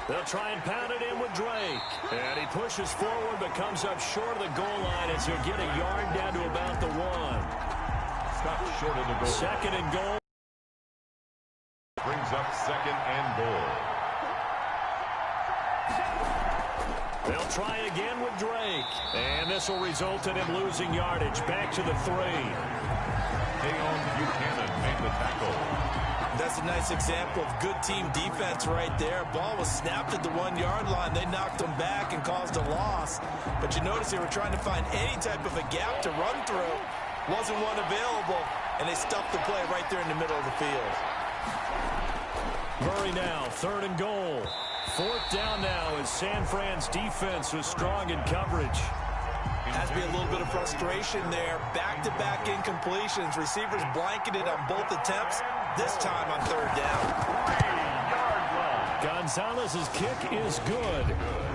They'll try and pound it in with Drake. And he pushes forward but comes up short of the goal line as he'll get a yard down to about the 1. Stopped short of the goal. Second and goal. Brings up second and goal. They'll try again with Drake. And this will result in him losing yardage. Back to the 3. Keon Buchanan made the tackle. That's a nice example of good team defense right there. Ball was snapped at the 1-yard line. They knocked him back and caused a loss. But you notice they were trying to find any type of a gap to run through. Wasn't one available, and they stuffed the play right there in the middle of the field. Murray now, 3rd and goal. 4th down now as San Fran's defense was strong in coverage. Has to be a little bit of frustration there. Back-to-back incompletions. Receivers blanketed on both attempts, this time on 3rd down. Gonzalez's kick is good.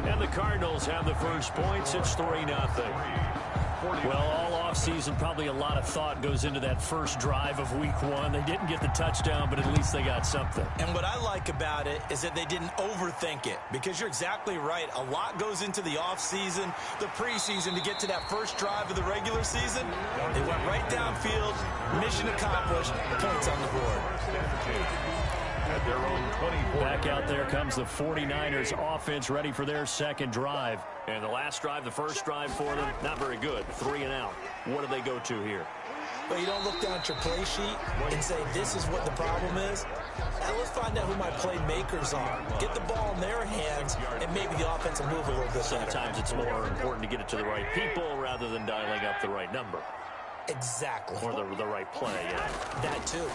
And the Cardinals have the first points. It's 3-0. Well, all offseason, probably a lot of thought goes into that first drive of week 1. They didn't get the touchdown, but at least they got something. And what I like about it is that they didn't overthink it, because you're exactly right. A lot goes into the offseason, the preseason, to get to that first drive of the regular season. They went right downfield, mission accomplished, points on the board. At their own 24. Back out there comes the 49ers offense ready for their second drive. And the last drive, the first drive for them, not very good. 3 and out. What do they go to here? Well, you don't look down at your play sheet and say, this is what the problem is. Now let's find out who my playmakers are. Get the ball in their hands, and maybe the offense will move a little bit better. Sometimes it's more important to get it to the right people rather than dialing up the right number. Exactly. Or the right play, yeah. That too.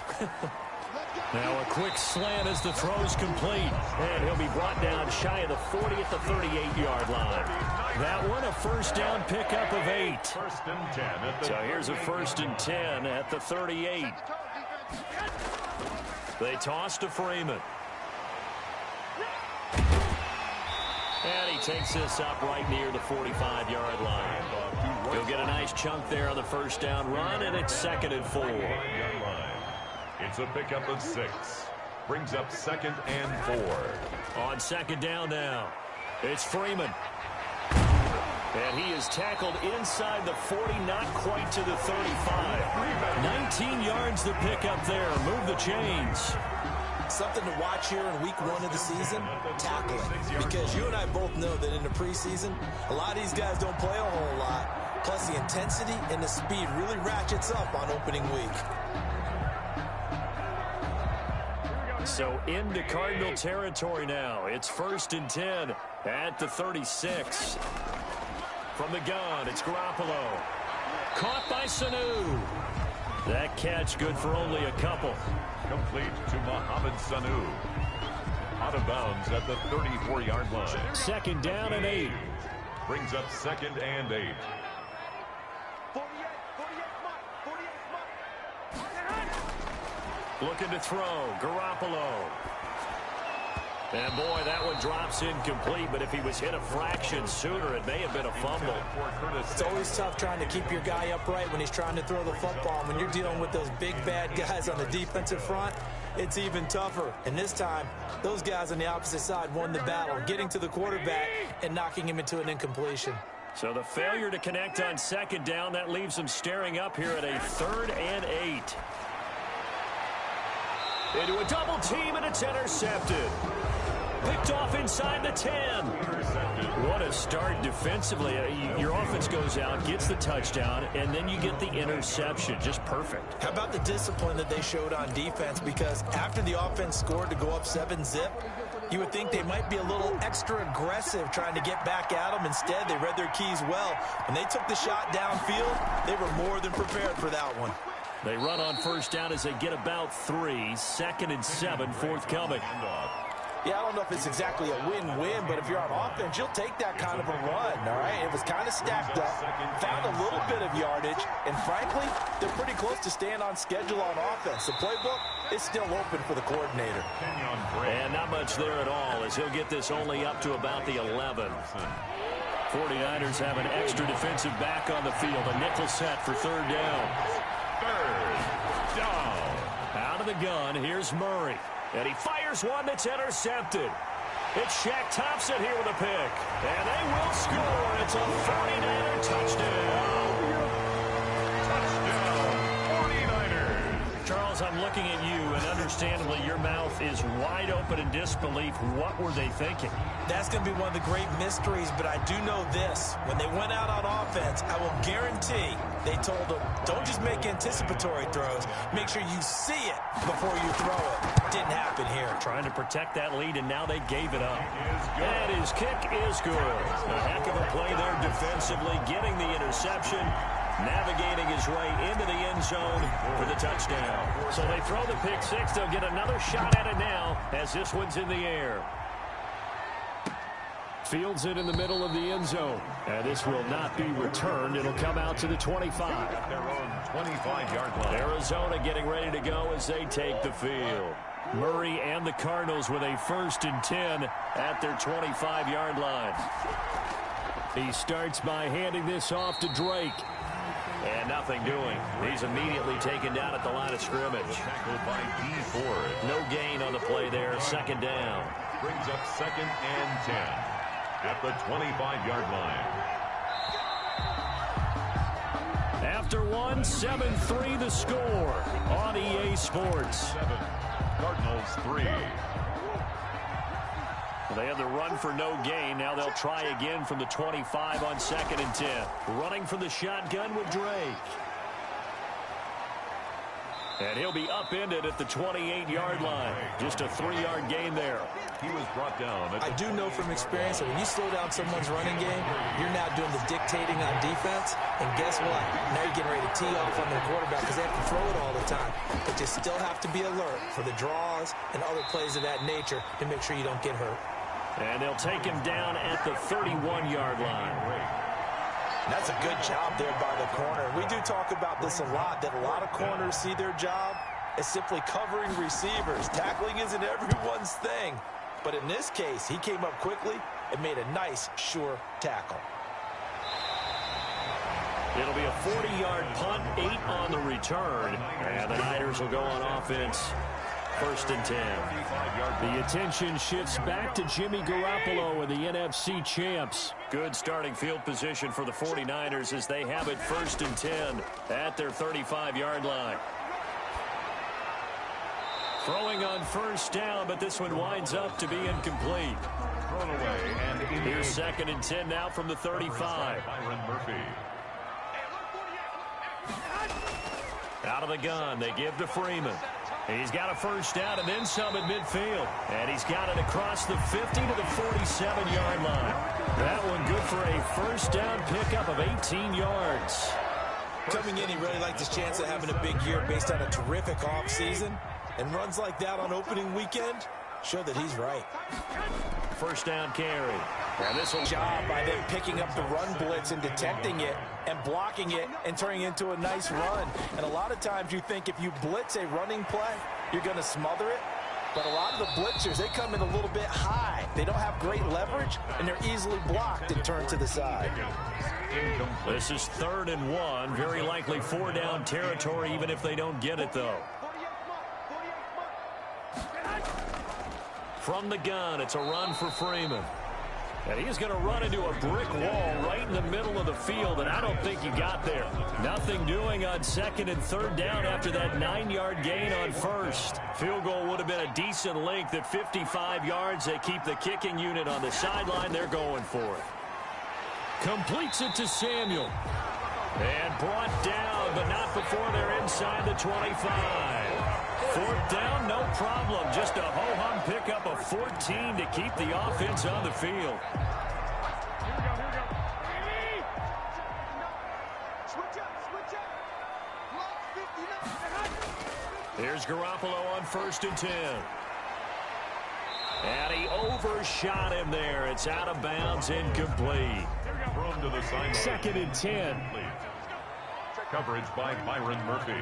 Now a quick slant as the throw's complete. And he'll be brought down shy of the 40 at the 38-yard line. That one, a first down pickup of 8. First and 10. So here's a 1st and 10 at the 38. They toss to Freeman. And he takes this up right near the 45-yard line. He'll get a nice chunk there on the first down run, and it's 2nd and 4. It's a pickup of 6. Brings up 2nd and 4. On 2nd down now, it's Freeman. And he is tackled inside the 40, not quite to the 35. 19 yards the pickup there. Move the chains. Something to watch here in week 1 of the season, tackling. Because you and I both know that in the preseason, a lot of these guys don't play a whole lot. Plus, the intensity and the speed really ratchets up on opening week. So into Cardinal territory now. It's 1st and 10 at the 36. From the gun, it's Garoppolo. Caught by Sanu. That catch good for only a couple. Complete to Mohamed Sanu. Out of bounds at the 34-yard line. 2nd down and 8. Brings up 2nd and 8. Looking to throw, Garoppolo. And boy, that one drops incomplete, but if he was hit a fraction sooner, it may have been a fumble. It's always tough trying to keep your guy upright when he's trying to throw the football. When you're dealing with those big, bad guys on the defensive front, it's even tougher. And this time, those guys on the opposite side won the battle, getting to the quarterback and knocking him into an incompletion. So the failure to connect on 2nd down, that leaves him staring up here at a 3rd and 8. Into a double team, and it's intercepted. Picked off inside the 10. What a start defensively. Your offense goes out, gets the touchdown, and then you get the interception. Just perfect. How about the discipline that they showed on defense? Because after the offense scored to go up 7-zip, you would think they might be a little extra aggressive trying to get back at them. Instead, they read their keys well. When they took the shot downfield, they were more than prepared for that one. They run on 1st down as they get about 3. 2nd and 7 forthcoming. Yeah, I don't know if it's exactly a win-win, but if you're on offense, you'll take that kind of a run, all right? It was kind of stacked up, found a little bit of yardage, and frankly, they're pretty close to staying on schedule on offense. The playbook is still open for the coordinator. And not much there at all, as he'll get this only up to about the 11. 49ers have an extra defensive back on the field. A nickel set for 3rd down. 3rd down. Out of the gun, here's Murray. And he fires one that's intercepted. It's Shaq Thompson here with a pick. And they will score. It's a 49er touchdown. Touchdown, 49ers. Charles, I'm looking at you, and understandably, your mouth is wide open in disbelief. What were they thinking? That's going to be one of the great mysteries, but I do know this. When they went out on offense, I will guarantee they told them, don't just make anticipatory throws. Make sure you see it before you throw it. Didn't happen here. Trying to protect that lead, and now they gave it up. And his kick is good. A heck of a play there defensively, getting the interception, navigating his way into the end zone for the touchdown. So they throw the pick six. They'll get another shot at it now as this one's in the air. Fields it in the middle of the end zone. And this will not be returned. It'll come out to the 25. At their own 25-yard line. Arizona getting ready to go as they take the field. Murray and the Cardinals with a 1st and 10 at their 25-yard line. He starts by handing this off to Drake. And nothing doing. He's immediately taken down at the line of scrimmage. Tackled by D. Ford. No gain on the play there. 2nd down. Brings up 2nd and 10 at the 25-yard line. After one, 7-3 the score on EA Sports. 7, Cardinals 3. They had the run for no gain. Now they'll try again from the 25 on 2nd and 10. Running from the shotgun with Drake. And he'll be upended at the 28-yard line. Just a 3-yard gain there. He was brought down. I do know from experience that when you slow down someone's running game, you're now doing the dictating on defense. And guess what? Now you're getting ready to tee off on their quarterback because they have to throw it all the time. But you still have to be alert for the draws and other plays of that nature to make sure you don't get hurt. And they'll take him down at the 31-yard line. That's a good job there by the corner. We do talk about this a lot, that a lot of corners see their job as simply covering receivers. Tackling isn't everyone's thing. But in this case, he came up quickly and made a nice, sure tackle. It'll be a 40-yard punt, 8 on the return. And the Niners will go on offense. 1st and 10. The attention shifts back to Jimmy Garoppolo and the NFC champs. Good starting field position for the 49ers as they have it 1st and 10 at their 35-yard line. Throwing on 1st down, but this one winds up to be incomplete. Thrown away, and here's 2nd and 10 now from the 35. Byron Murphy. Out of the gun, they give to Freeman. He's got a 1st down and then some at midfield. And he's got it across the 50 to the 47-yard line. That one good for a 1st down pickup of 18 yards. Coming in, he really liked his chance of having a big year based on a terrific offseason. And runs like that on opening weekend show that he's right. 1st down carry. And this will job by them picking up the run blitz and detecting it and blocking it and turning it into a nice run. And a lot of times you think if you blitz a running play, you're going to smother it. But a lot of the blitzers, they come in a little bit high. They don't have great leverage, and they're easily blocked and turned to the side. This is 3rd and 1. Very likely 4-down territory, even if they don't get it, though. From the gun, it's a run for Freeman. And he's going to run into a brick wall right in the middle of the field, and I don't think he got there. Nothing doing on 2nd and 3rd down after that 9-yard gain on 1st. Field goal would have been a decent length at 55 yards. They keep the kicking unit on the sideline. They're going for it. Completes it to Samuel. And brought down, but not before they're inside the 25. 4th down, no problem. Just a ho-hum pickup of 14 to keep the offense on the field. Here's Garoppolo on 1st and 10. And he overshot him there. It's out of bounds, incomplete. Thrown to the sideline. 2nd and 10. Coverage by Byron Murphy.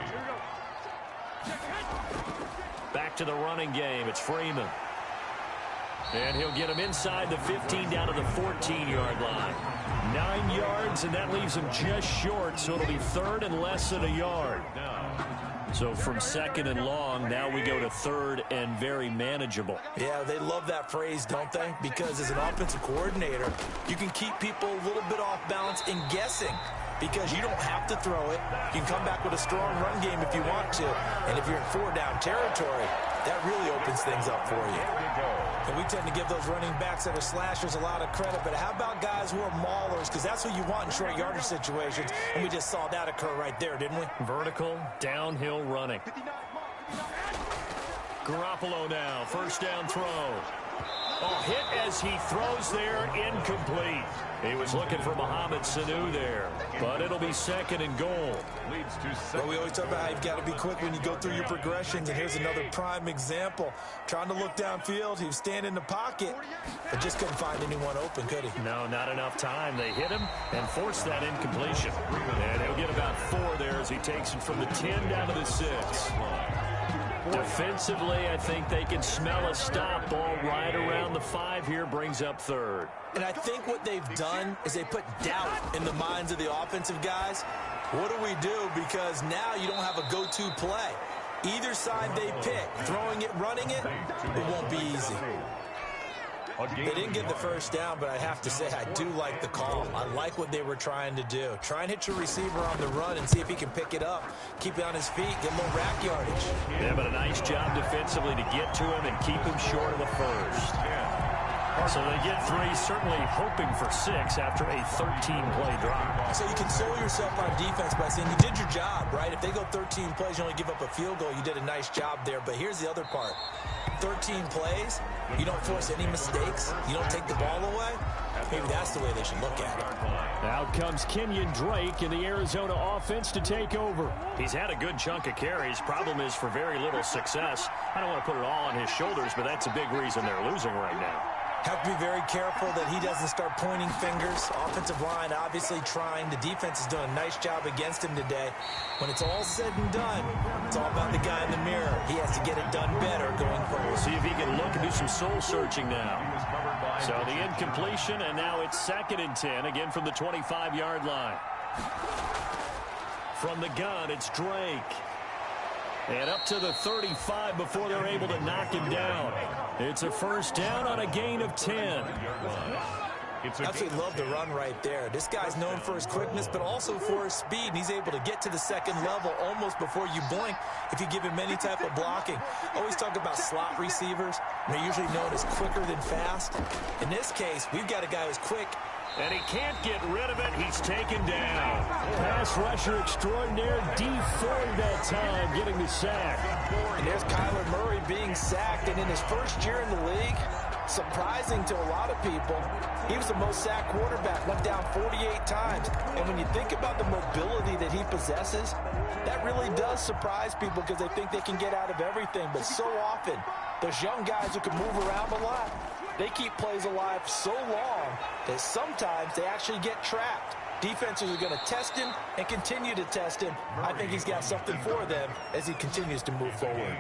Back to the running game. It's Freeman. And he'll get him inside the 15 down to the 14-yard line. 9 yards, and that leaves him just short, so it'll be 3rd and less than a yard. So from second and long, now we go to third and very manageable. Yeah, they love that phrase, don't they? Because as an offensive coordinator, you can keep people a little bit off balance in guessing because you don't have to throw it. You can come back with a strong run game if you want to. And if you're in 4-down territory, that really opens things up for you. And we tend to give those running backs that are slashers a lot of credit, but how about guys who are maulers? Because that's who you want in short yardage situations, and we just saw that occur right there, didn't we? Vertical, downhill running. Garoppolo now, first down throw. Oh, hit as he throws there, incomplete. He was looking for Mohamed Sanu there, but it'll be second and goal. Leads to second. Well, we always talk about how you've got to be quick when you go through your progressions, and here's another prime example. Trying to look downfield, he was standing in the pocket, but just couldn't find anyone open, could he? No, not enough time. They hit him and forced that incompletion. And he'll get about 4 there as he takes it from the 10 down to the 6. Defensively, I think they can smell a stop. Ball right around the 5 here, brings up third. And I think what they've done is they put doubt in the minds of the offensive guys. What do we do? Because now you don't have a go-to play. Either side they pick, throwing it, running it, it won't be easy. They didn't get the first down, but I have to say I do like the call. I like what they were trying to do. Try and hit your receiver on the run and see if he can pick it up, keep it on his feet, get a little rack yardage. Yeah, but a nice job defensively to get to him and keep him short of the first. So they get 3, certainly hoping for 6 after a 13-play drive. So you console yourself on defense by saying you did your job, right? If they go 13 plays, you only give up a field goal, you did a nice job there. But here's the other part. 13 plays, you don't force any mistakes, you don't take the ball away. Maybe that's the way they should look at it. Now comes Kenyon Drake in the Arizona offense to take over. He's had a good chunk of carries. Problem is for very little success. I don't want to put it all on his shoulders, but that's a big reason they're losing right now. Have to be very careful that he doesn't start pointing fingers. Offensive line obviously trying. The defense is doing a nice job against him today. When it's all said and done, it's all about the guy in the mirror. He has to get it done better going forward. See if he can look and do some soul searching now. So the incompletion, and now it's second and 10, again from the 25-yard line. From the gun, it's Drake. And up to the 35 before they're able to knock him down. It's a first down on a gain of 10. I absolutely love the run right there. This guy's known for his quickness, but also for his speed. And he's able to get to the second level almost before you blink if you give him any type of blocking. Always talk about slot receivers. They're usually known as quicker than fast. In this case, we've got a guy who's quick. And he can't get rid of it. He's taken down. Pass rusher extraordinaire. D Ford that time getting the sack. And there's Kyler Murray being sacked. And in his first year in the league, surprising to a lot of people, he was the most sacked quarterback, went down 48 times. And when you think about the mobility that he possesses, that really does surprise people because they think they can get out of everything. But so often, those young guys who can move around a lot, they keep plays alive so long that sometimes they actually get trapped. Defenses are going to test him and continue to test him. I think he's got something for them as he continues to move forward.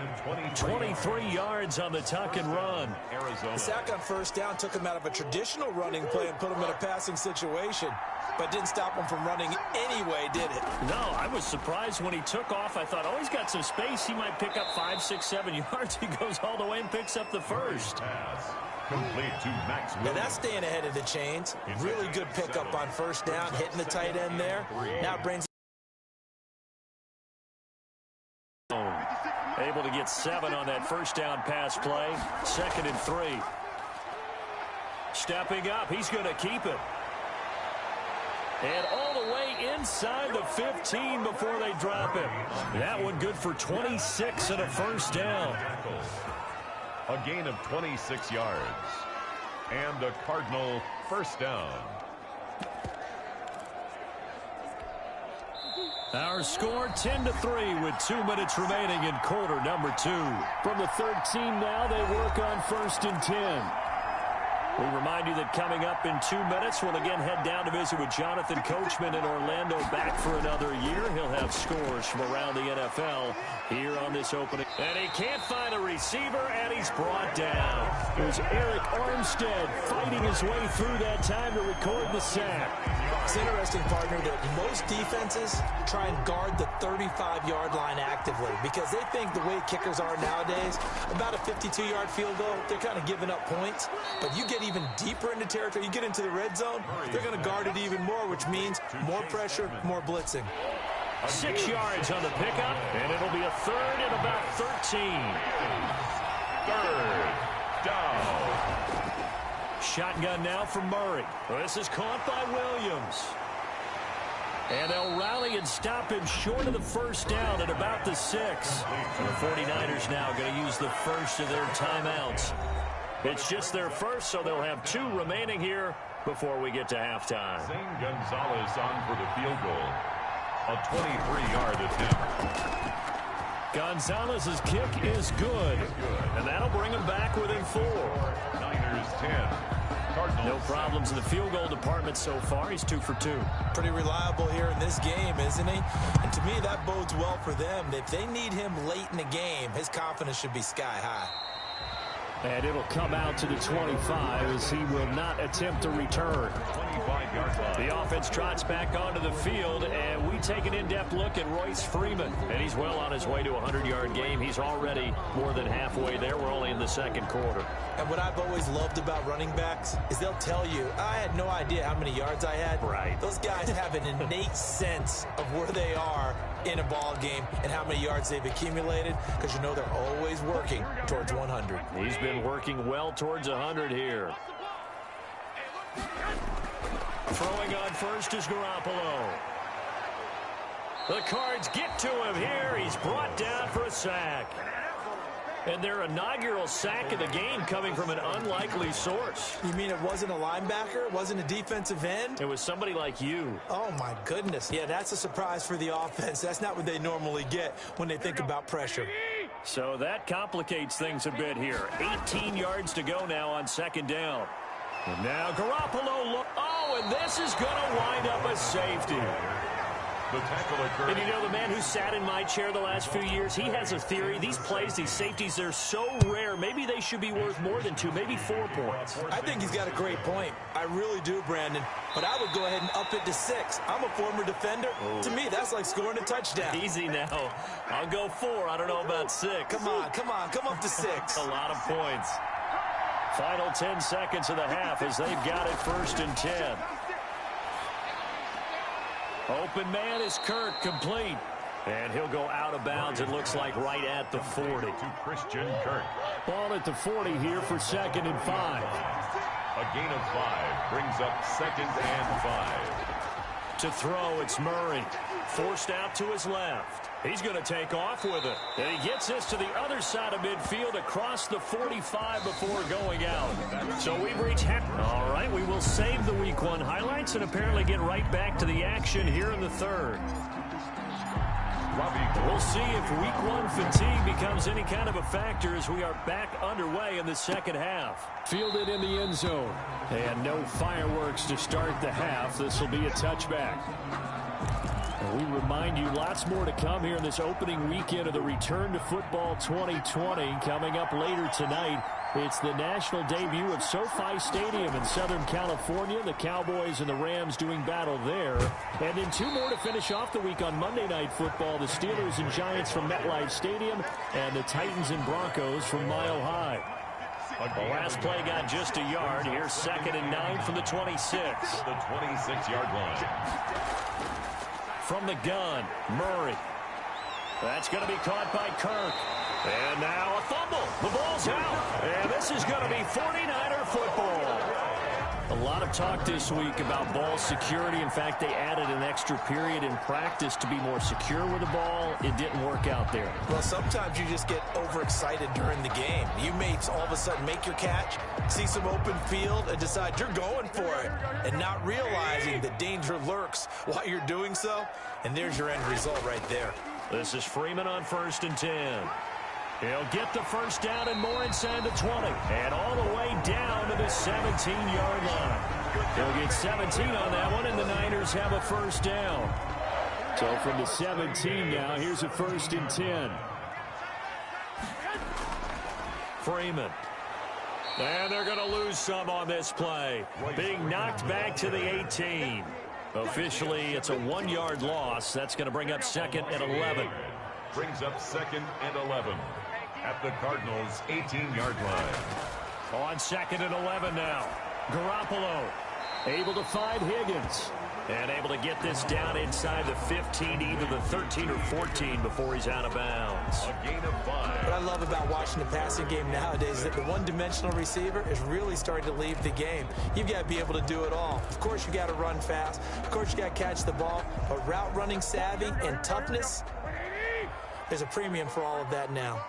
23 yards on the tuck and run. The sack on first down took him out of a traditional running play and put him in a passing situation, but didn't stop him from running anyway, did it? No, I was surprised when he took off. I thought, oh, he's got some space. He might pick up 5, 6, 7 yards. He goes all the way and picks up the first. Complete to Max Williams. Now that's staying ahead of the chains. Really good pickup on first down, hitting the tight end there. Now it brings able to get 7 on that first down pass play. Second and 3. Stepping up, he's going to keep it. And all the way inside the 15 before they drop him. That one good for 26 and a first down. A gain of 26 yards. And a Cardinal first down. Our score 10-3 with 2 minutes remaining in quarter number 2. From the 13 now, they work on first and 10. We remind you that coming up in 2 minutes, we'll again head down to visit with Jonathan Coachman in Orlando, back for another year. He'll have scores from around the NFL here on this opening. And he can't find a receiver, and he's brought down. It was Eric Armstead fighting his way through that time to record the sack. It's interesting, partner, that most defenses try and guard the 35-yard line actively because they think the way kickers are nowadays, about a 52-yard field goal, they're kind of giving up points. But you get even deeper into territory, you get into the red zone, they're going to guard it even more, which means more pressure, more blitzing. 6 yards on the pickup, and it'll be a third and about 13. Third down. Shotgun now from Murray. This is caught by Williams. And they'll rally and stop him short of the first down at about the 6. And the 49ers now going to use the first of their timeouts. It's just their first, so they'll have 2 remaining here before we get to halftime. Zane Gonzalez on for the field goal. A 23-yard attempt. Gonzalez's kick is good. And that'll bring him back within 4. Niners 10. Cardinals. No problems in the field goal department so far. He's 2 for 2. Pretty reliable here in this game, isn't he? And to me, that bodes well for them. If they need him late in the game, his confidence should be sky high. And it'll come out to the 25 as he will not attempt to return. 25-yard line. The offense trots back onto the field, and we take an in-depth look at Royce Freeman. And he's well on his way to a 100-yard game. He's already more than halfway there. We're only in the second quarter. And what I've always loved about running backs is they'll tell you, I had no idea how many yards I had. Right. Those guys have an innate sense of where they are in a ball game and how many yards they've accumulated because you know they're always working towards 100. He's been working well towards 100 here. Throwing on first is Garoppolo. The Cards get to him here. He's brought down for a sack. And their inaugural sack of the game coming from an unlikely source. You mean it wasn't a linebacker? It wasn't a defensive end? It was somebody like you. Oh, my goodness. Yeah, that's a surprise for the offense. That's not what they normally get when they think about pressure. So that complicates things a bit here. 18 yards to go now on second down. And now Garoppolo. Oh, and this is going to wind up a safety. The tackle occurred. And you know, the man who sat in my chair the last few years, he has a theory. These plays, these safeties, they're so rare. Maybe they should be worth more than 2, maybe 4 points. I think he's got a great point. I really do, Brandon. But I would go ahead and up it to 6. I'm a former defender. Oh. To me, that's like scoring a touchdown. Easy now. I'll go 4. I don't know about 6. Come on. Come up to 6. A lot of points. Final 10 seconds of the half as they've got it first and 10. Open man is Kirk, complete. And he'll go out of bounds, it looks like, right at the 40. To Christian Kirk. Ball at the 40 here for 2nd and 5. A gain of 5 brings up 2nd and 5. To throw, it's Murray. Forced out to his left. He's going to take off with it. And he gets this to the other side of midfield across the 45 before going out. So we've reached half. All right, we will save the Week 1 highlights and apparently get right back to the action here in the third. We'll see if Week 1 fatigue becomes any kind of a factor as we are back underway in the second half. Fielded in the end zone. And no fireworks to start the half. This will be a touchback. And we remind you lots more to come here in this opening weekend of the Return to Football 2020. Coming up later tonight, it's the national debut of SoFi Stadium in Southern California. The Cowboys and the Rams doing battle there. And then 2 more to finish off the week on Monday Night Football. The Steelers and Giants from MetLife Stadium and the Titans and Broncos from Mile High. The last play got just a yard. Here's 2nd and 9 from the 26. The 26-yard line. From the gun, Murray. That's going to be caught by Kirk. And now a fumble. The ball's out. And this is going to be 49er football. A lot of talk this week about ball security. In fact, they added an extra period in practice to be more secure with the ball. It didn't work out there. Well, sometimes you just get overexcited during the game. You may all of a sudden make your catch, see some open field, and decide you're going for it, and not realizing the danger lurks while you're doing so. And there's your end result right there. This is Freeman on 1st and 10. He'll get the first down and more inside the 20. And all the way down to the 17-yard line. He'll get 17 on that one, and the Niners have a first down. So from the 17 now, here's a 1st and 10. Freeman. And they're going to lose some on this play. Being knocked back to the 18. Officially, it's a 1-yard loss. That's going to bring up 2nd and 11. Brings up 2nd and 11 at the Cardinals' 18-yard line. On 2nd and 11 now. Garoppolo able to find Higgins. And able to get this down inside the 15, either the 13 or 14 before he's out of bounds. A gain of 5. What I love about watching the passing game nowadays is that the one-dimensional receiver is really starting to leave the game. You've got to be able to do it all. Of course, you got to run fast. Of course, you got to catch the ball. But route running savvy and toughness, there's a premium for all of that now.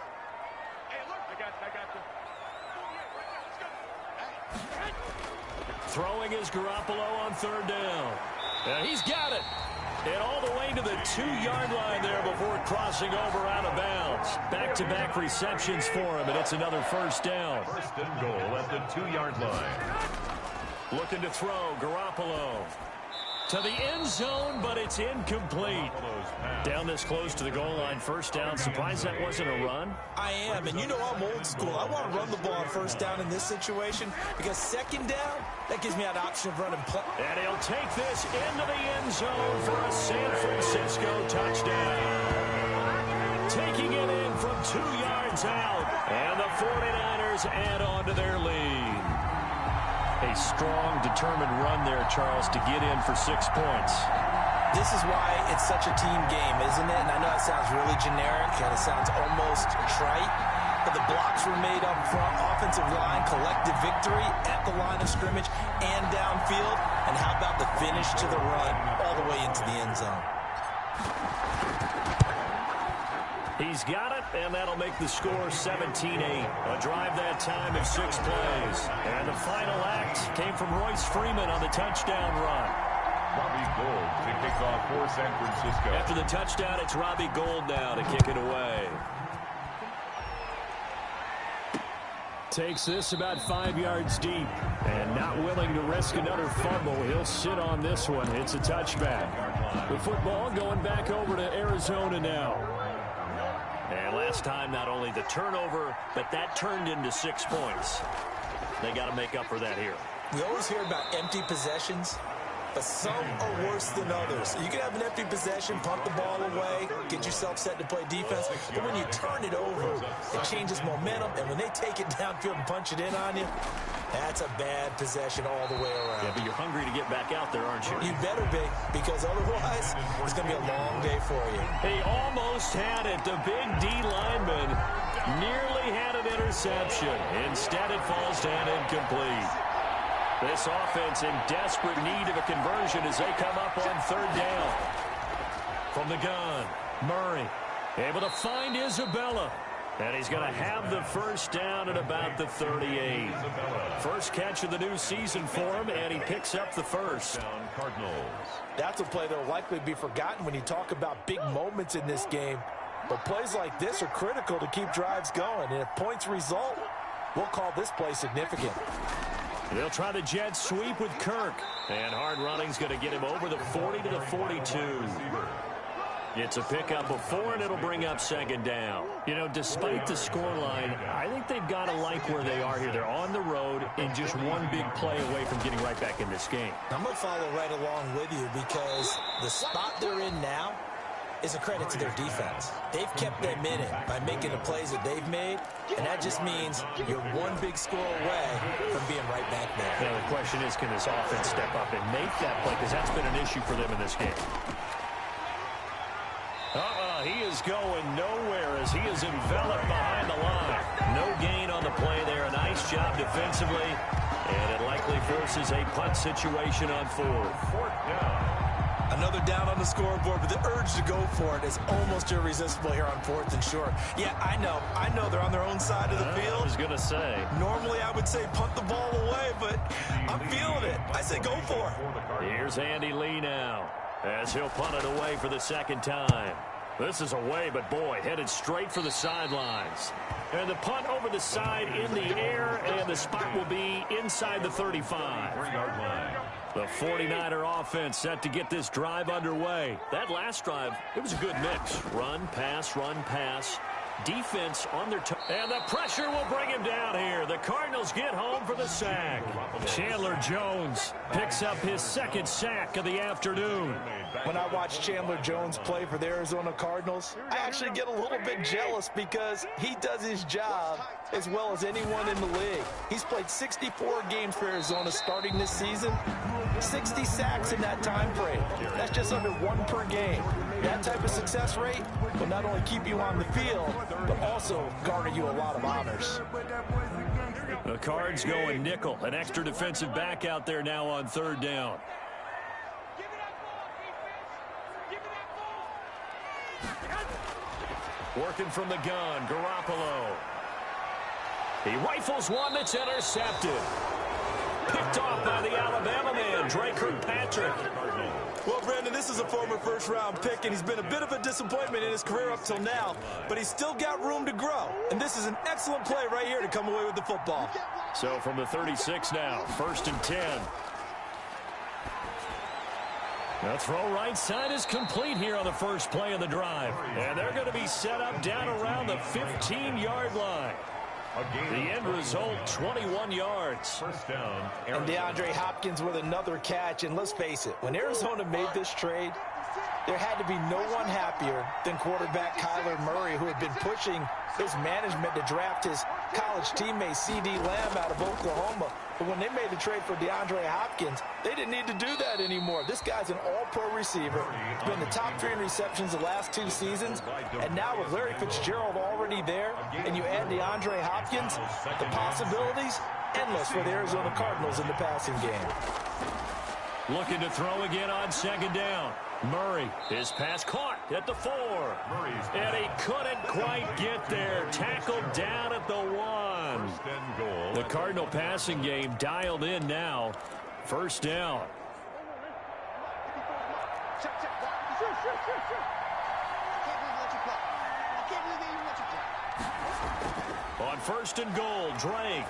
Throwing is Garoppolo on 3rd down. And he's got it. And all the way to the 2-yard line there before crossing over out of bounds. Back-to-back receptions for him, and it's another 1st down. 1st and goal at the 2-yard line. Looking to throw, Garoppolo. To the end zone, but it's incomplete. Down this close to the goal line, 1st down. Surprised that wasn't a run? I am, and you know I'm old school. I want to run the ball on 1st down in this situation because 2nd down, that gives me an option of running play. And he'll take this into the end zone for a San Francisco touchdown. Taking it in from 2 yards out, and the 49ers add on to their lead. A strong, determined run there, Charles, to get in for 6 points. This is why it's such a team game, isn't it? And I know it sounds really generic, and it sounds almost trite, but the blocks were made up front, offensive line, collective victory at the line of scrimmage and downfield. And how about the finish to the run all the way into the end zone? He's got it, and that'll make the score 17-8. A drive that time of 6 plays. And the final act came from Royce Freeman on the touchdown run. Robbie Gould to kick off for San Francisco. After the touchdown, it's Robbie Gould now to kick it away. Takes this about 5 yards deep. And not willing to risk another fumble. He'll sit on this one. It's a touchback. The football going back over to Arizona now. And last time, not only the turnover, but that turned into 6 points. They got to make up for that here. We always hear about empty possessions, but some are worse than others. You can have an empty possession, punt the ball away, get yourself set to play defense, but when you turn it over, it changes momentum, and when they take it downfield and punch it in on you, that's a bad possession all the way around. Yeah, but you're hungry to get back out there, aren't you? You better be, because otherwise, it's going to be a long day for you. He almost had it. The big D lineman nearly had an interception. Instead, it falls down incomplete. This offense in desperate need of a conversion as they come up on 3rd down. From the gun, Murray able to find Isabella. And he's going to have the 1st down at about the 38. First catch of the new season for him, and he picks up the 1st. Cardinals. That's a play that will likely be forgotten when you talk about big moments in this game. But plays like this are critical to keep drives going. And if points result, we'll call this play significant. They'll try the jet sweep with Kirk. And hard running's going to get him over the 40 to the 42. It's a pickup of 4, and it'll bring up 2nd down. You know, despite the scoreline, I think they've got to like where they are here. They're on the road and just one big play away from getting right back in this game. I'm going to follow right along with you because the spot they're in now is a credit to their defense. They've kept them in it by making the plays that they've made, and that just means you're one big score away from being right back there. Now, the question is, can this offense step up and make that play? Because that's been an issue for them in this game. He is going nowhere as he is enveloped behind the line. No gain on the play there. A nice job defensively. And it likely forces a punt situation on 4th down. Another down on the scoreboard, but the urge to go for it is almost irresistible here on 4th and short. Yeah, I know they're on their own side of the field. I was going to say. Normally I would say punt the ball away, but I'm feeling it. I say go for it. Here's Andy Lee now as he'll punt it away for the 2nd time. This is away, but boy, headed straight for the sidelines. And the punt over the side in the air, and the spot will be inside the 35. 3-yard line. The 49er offense set to get this drive underway. That last drive, it was a good mix. Run, pass, Defense on their toe. And the pressure will bring him down here. The Cardinals get home for the sack. Chandler Jones picks up his second sack of the afternoon. When I watch Chandler Jones play for the Arizona Cardinals, I actually get a little bit jealous because he does his job as well as anyone in the league. He's played 64 games for Arizona starting this season. 60 sacks in that time frame. That's just under 1 per game. That type of success rate will not only keep you on the field, but also garner you a lot of honors. The Cards going nickel. An extra defensive back out there now on 3rd down. Working from the gun, Garoppolo. He rifles one that's intercepted. Picked off by the Alabama man, Drake Kirkpatrick. Well, Brandon, this is a former first-round pick, and he's been a bit of a disappointment in his career up till now, but he's still got room to grow, and this is an excellent play right here to come away with the football. So from the 36 now, 1st and 10. The throw right side is complete here on the first play of the drive. And they're going to be set up down around the 15-yard line. The end result, 21 yards. First down. And DeAndre Hopkins with another catch. And let's face it, when Arizona made this trade, there had to be no one happier than quarterback Kyler Murray, who had been pushing his management to draft his college teammate C.D. Lamb out of Oklahoma. But when they made the trade for DeAndre Hopkins, they didn't need to do that anymore. This guy's an all-pro receiver. He's been the top 3 in receptions the last 2 seasons. And now with Larry Fitzgerald already there, and you add DeAndre Hopkins, the possibilities endless for the Arizona Cardinals in the passing game. Looking to throw again on 2nd down. Murray, his pass caught at the 4. And he couldn't quite get there. Tackled down at the 1. The Cardinal passing game dialed in now. 1st down. On 1st and goal, Drake.